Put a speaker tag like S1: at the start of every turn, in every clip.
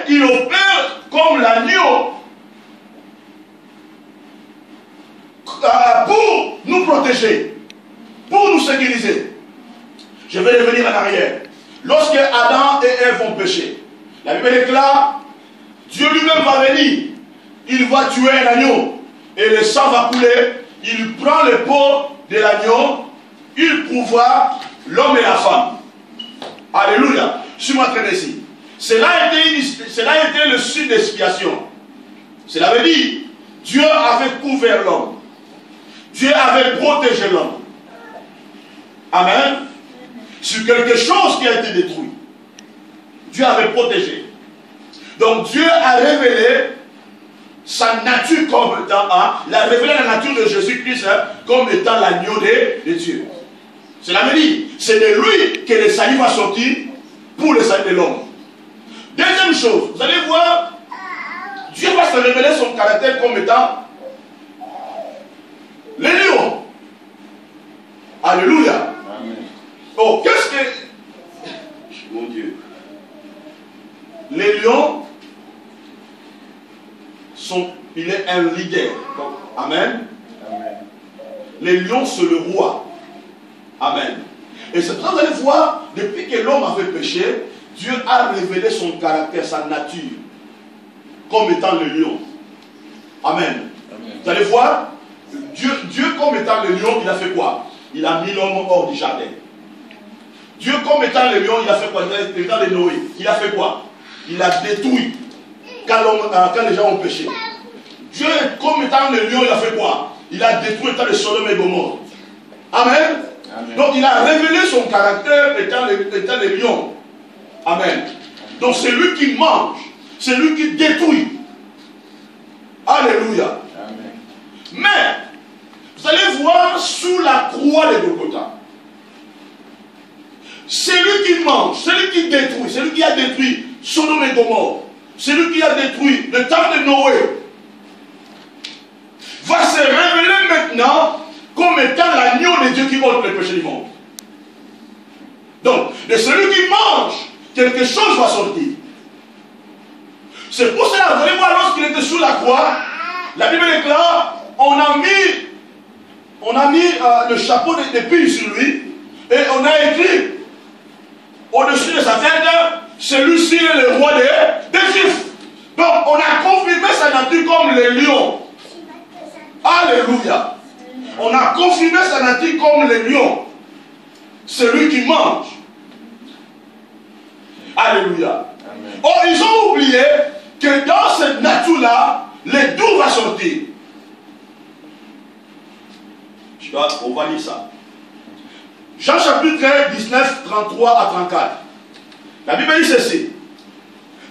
S1: il opère comme l'agneau pour nous protéger, pour nous sécuriser. Je vais revenir en arrière. Lorsque Adam et Ève ont péché, la Bible déclare, Dieu lui-même va venir, il va tuer un agneau et le sang va couler, il prend le pot de l'agneau, il pourvoit l'homme et la femme. Alléluia. Suis-moi très ici. Cela a été le sud d'expiation. Cela veut dire, Dieu avait couvert l'homme. Dieu avait protégé l'homme. Amen. Sur quelque chose qui a été détruit. Dieu avait protégé. Donc Dieu a révélé sa nature comme étant, il a révélé la nature de Jésus-Christ comme étant l'agneau de Dieu. Cela veut dire, c'est de lui que le salut va sortir pour le salut de l'homme. Deuxième chose, vous allez voir, Dieu va se révéler son caractère comme étant le lion. Alléluia. Amen. Oh, qu'est-ce que... Mon Dieu. Les lions sont... Il est un leader. Amen. Amen. Les lions, c'est le roi. Amen. Et c'est pour ça que vous allez voir, depuis que l'homme avait péché, Dieu a révélé son caractère, sa nature, comme étant le lion. Amen. Amen. Vous allez voir, Dieu comme étant le lion, il a fait quoi? Il a mis l'homme hors du jardin. Dieu comme étant le lion, il a fait quoi? Il a de Noé. Il a fait quoi? Il a détruit quand les gens ont péché. Dieu comme étant le lion, il a fait quoi? Il a détruit étant de Sodome et Gomorrhe. Amen. Amen. Donc il a révélé son caractère étant le lion. Amen. Donc c'est lui qui mange, c'est lui qui détruit. Alléluia. Amen. Mais vous allez voir sous la croix de Golgotha, c'est lui qui mange, c'est lui qui détruit, c'est lui qui a détruit Sodome et Gomorrhe, c'est lui qui a détruit le temps de Noé, va se révéler maintenant comme étant l'agneau de Dieu qui ôte le péché du monde. Donc, de celui qui mange, quelque chose va sortir. C'est pour cela, vous allez voir, lorsqu'il était sous la croix, la Bible déclare, on a mis le chapeau d'épine sur lui, et on a écrit au-dessus de sa tête, celui-ci est le roi des Juifs. Donc, on a confirmé sa nature comme le lion. Alléluia. On a confirmé sa nature comme le lion. Celui qui mange. Alléluia. Amen. Or, ils ont oublié que dans cette nature-là, le doux va sortir. On va lire ça. Jean chapitre 19, 33 à 34. La Bible dit ceci.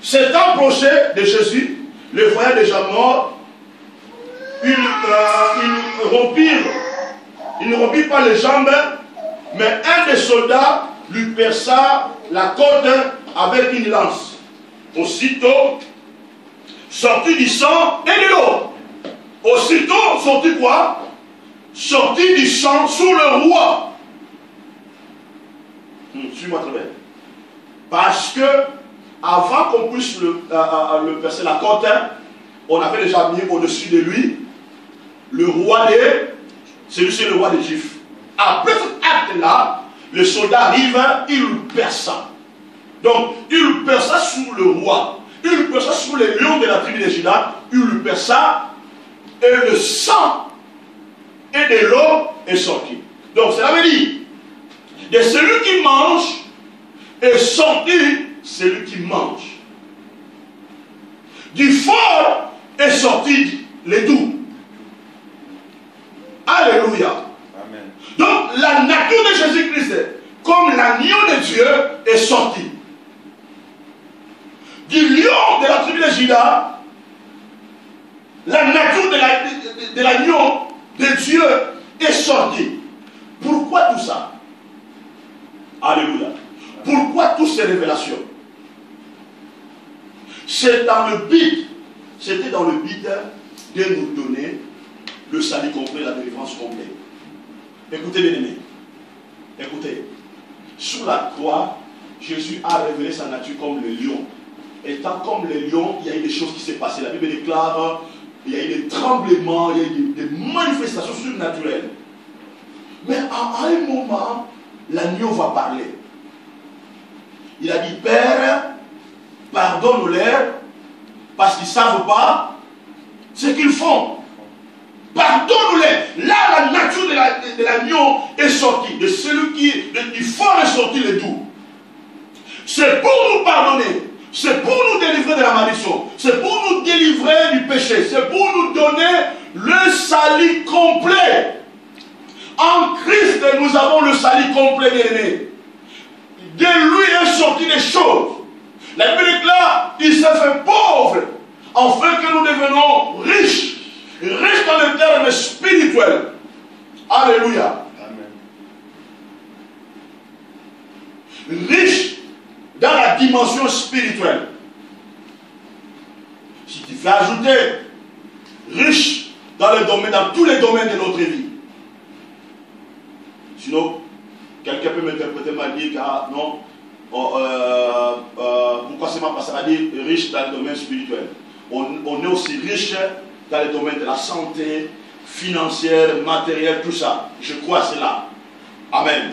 S1: S'étant approché de Jésus, le voyant déjà mort, il ne rompit pas les jambes, mais un des soldats lui perça la côte avec une lance. Aussitôt, sortit du sang et de l'eau. Aussitôt, sortit quoi? Sortit du sang sous le roi. Suis-moi très bien. Parce que, avant qu'on puisse le percer la côte, on avait déjà mis au-dessus de lui le roi celui-ci est le roi des Juifs. Après cet acte-là, le soldat arrive, il le perça. Donc, il le perça sous le roi. Il le perça sous les lions de la tribu de Juda. Il le perça et le sang et de l'eau est sorti. Donc, cela veut dire, de celui qui mange est sorti celui qui mange. Du fort est sorti le doux. Alléluia. Amen. Donc la nature de Jésus-Christ, comme l'agneau de Dieu, est sortie. Du lion de la tribu de Juda, la nature de l'agneau de Dieu est sortie. Pourquoi tout ça? Alléluia. Pourquoi toutes ces révélations? C'était dans le but de nous donner le salut complet, la délivrance complète. Écoutez, bien aimés. Écoutez. Sous la croix, Jésus a révélé sa nature comme le lion. étant comme les lions, il y a eu des choses qui s'est passées. La Bible déclare, il y a eu des tremblements, il y a eu des manifestations surnaturelles. Mais à un moment, l'agneau va parler. Il a dit, Père, pardonne-leur, parce qu'ils ne savent pas ce qu'ils font. Pardonne-les. Là, la nature de l'agneau est sortie. De celui du fort est sorti le doux. C'est pour nous pardonner. C'est pour nous délivrer de la malédiction. C'est pour nous délivrer du péché. C'est pour nous donner le salut complet. En Christ, nous avons le salut complet, bien-aimé. De lui est sorti des choses. La Bible déclare, il s'est fait pauvre, afin que nous devenions riches. Riches dans le terme spirituel. Alléluia. Amen. Riche dans la dimension spirituelle. Si tu fais ajouter, riche dans tous les domaines de notre vie. Sinon, quelqu'un peut m'interpréter mal, dire ah non, pourquoi c'est ma passage à dire riche dans le domaine spirituel. On est aussi riche dans le domaine de la santé, financière, matérielle, tout ça. Je crois à cela. Amen.